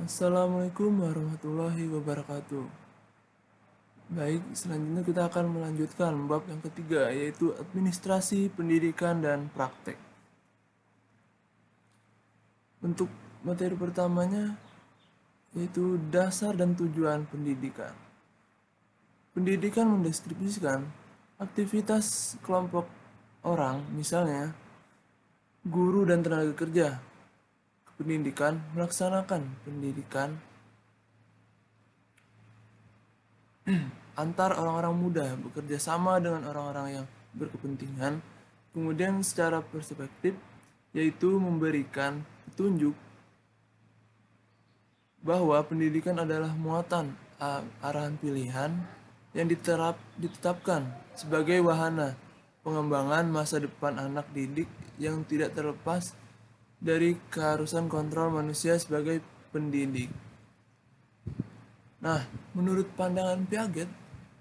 Assalamualaikum warahmatullahi wabarakatuh. Baik, selanjutnya kita akan melanjutkan bab yang ketiga, yaitu administrasi pendidikan dan praktek. Untuk materi pertamanya, yaitu dasar dan tujuan pendidikan. Pendidikan mendeskripsikan aktivitas kelompok orang, misalnya guru dan tenaga kerja. Pendidikan melaksanakan pendidikan antar orang-orang muda bekerja sama dengan orang-orang yang berkepentingan, kemudian secara perspektif yaitu memberikan petunjuk bahwa pendidikan adalah muatan arahan pilihan yang ditetapkan sebagai wahana pengembangan masa depan anak didik yang tidak terlepas dari keharusan kontrol manusia sebagai pendidik. Nah, menurut pandangan Piaget,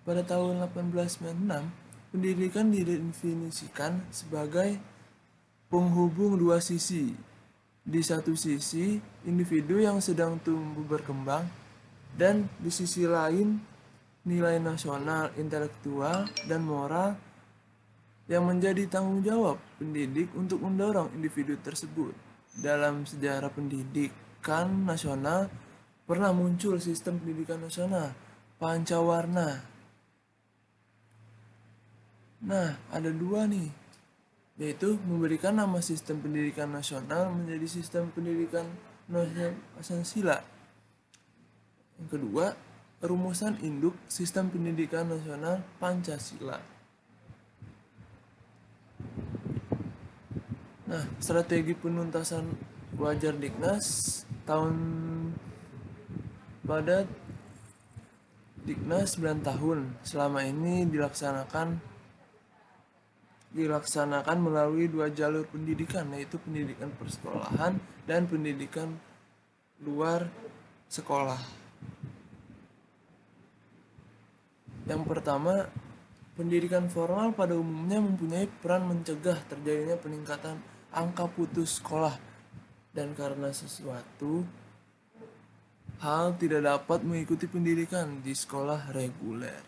pada tahun 1896, pendidikan didefinisikan sebagai penghubung dua sisi. Di satu sisi, individu yang sedang tumbuh berkembang, dan di sisi lain, nilai nasional, intelektual, dan moral yang menjadi tanggung jawab pendidik untuk mendorong individu tersebut. Dalam sejarah pendidikan nasional, pernah muncul sistem pendidikan nasional, pancawarna. Nah, ada dua nih, yaitu memberikan nama sistem pendidikan nasional menjadi sistem pendidikan nasional Pancasila. Yang kedua, rumusan induk sistem pendidikan nasional Pancasila. Nah, strategi penuntasan wajar Diknas pada Diknas 9 tahun selama ini dilaksanakan melalui dua jalur pendidikan, yaitu pendidikan persekolahan dan pendidikan luar sekolah. Yang pertama, pendidikan formal pada umumnya mempunyai peran mencegah terjadinya peningkatan angka putus sekolah, dan karena sesuatu hal tidak dapat mengikuti pendidikan di sekolah reguler.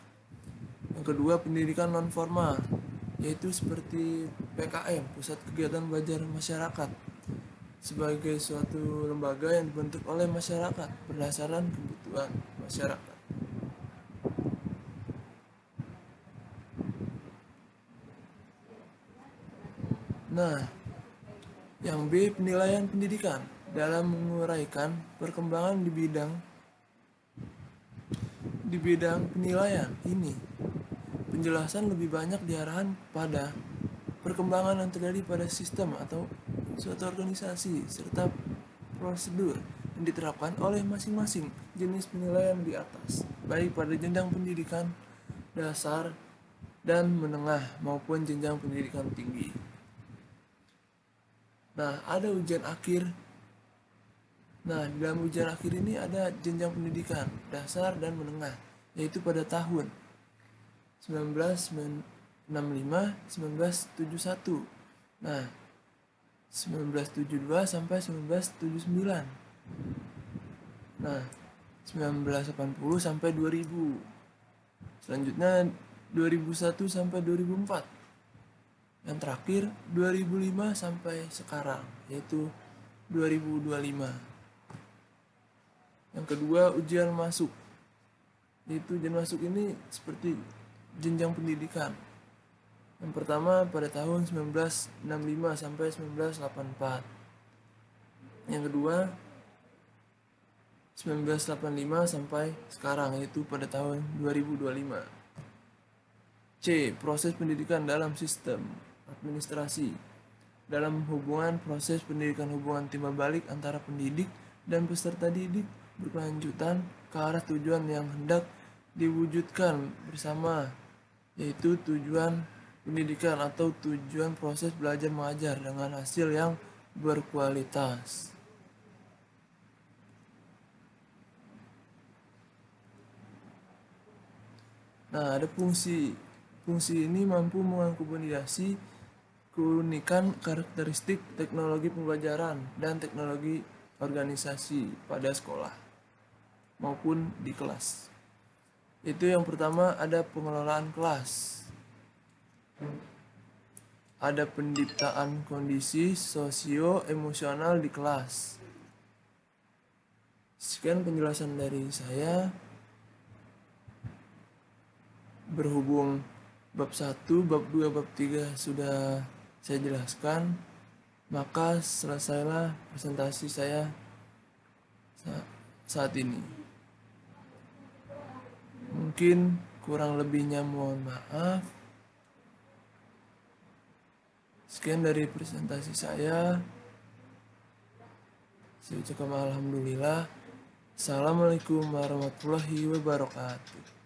Yang kedua, pendidikan non formal, yaitu seperti PKM, Pusat Kegiatan Belajar Masyarakat, sebagai suatu lembaga yang dibentuk oleh masyarakat berdasarkan kebutuhan masyarakat. Nah, yang B, penilaian pendidikan dalam menguraikan perkembangan di bidang penilaian ini. Penjelasan lebih banyak diarahkan pada perkembangan yang terjadi pada sistem atau suatu organisasi serta prosedur yang diterapkan oleh masing-masing jenis penilaian di atas, baik pada jenjang pendidikan dasar dan menengah maupun jenjang pendidikan tinggi. Nah, ada ujian akhir. Nah, di dalam ujian akhir ini ada jenjang pendidikan dasar dan menengah, yaitu pada tahun 1965-1971. Nah, 1972 sampai 1979. Nah, 1980 sampai 2000. Selanjutnya 2001 sampai 2004. Yang terakhir 2005 sampai sekarang, yaitu 2025. Yang kedua, ujian masuk. Yaitu ujian masuk ini seperti jenjang pendidikan. Yang pertama pada tahun 1965 sampai 1984. Yang kedua 1985 sampai sekarang, yaitu pada tahun 2025. C. Proses pendidikan dalam sistem administrasi. Dalam hubungan proses pendidikan, hubungan timbal balik antara pendidik dan peserta didik berkelanjutan ke arah tujuan yang hendak diwujudkan bersama, yaitu tujuan pendidikan atau tujuan proses belajar mengajar dengan hasil yang berkualitas. Nah, ada fungsi. Fungsi ini mampu mengakomodasi keunikan karakteristik teknologi pembelajaran dan teknologi organisasi pada sekolah. maupun di kelas. Itu yang pertama, ada pengelolaan kelas. Ada penciptaan kondisi sosio-emosional di kelas. Sekian penjelasan dari saya. Berhubung bab 1, bab 2, bab 3 sudah saya jelaskan, maka selesailah presentasi saya saat ini. Mungkin kurang lebihnya mohon maaf. Sekian dari presentasi saya. Saya ucapkan alhamdulillah. Assalamualaikum warahmatullahi wabarakatuh.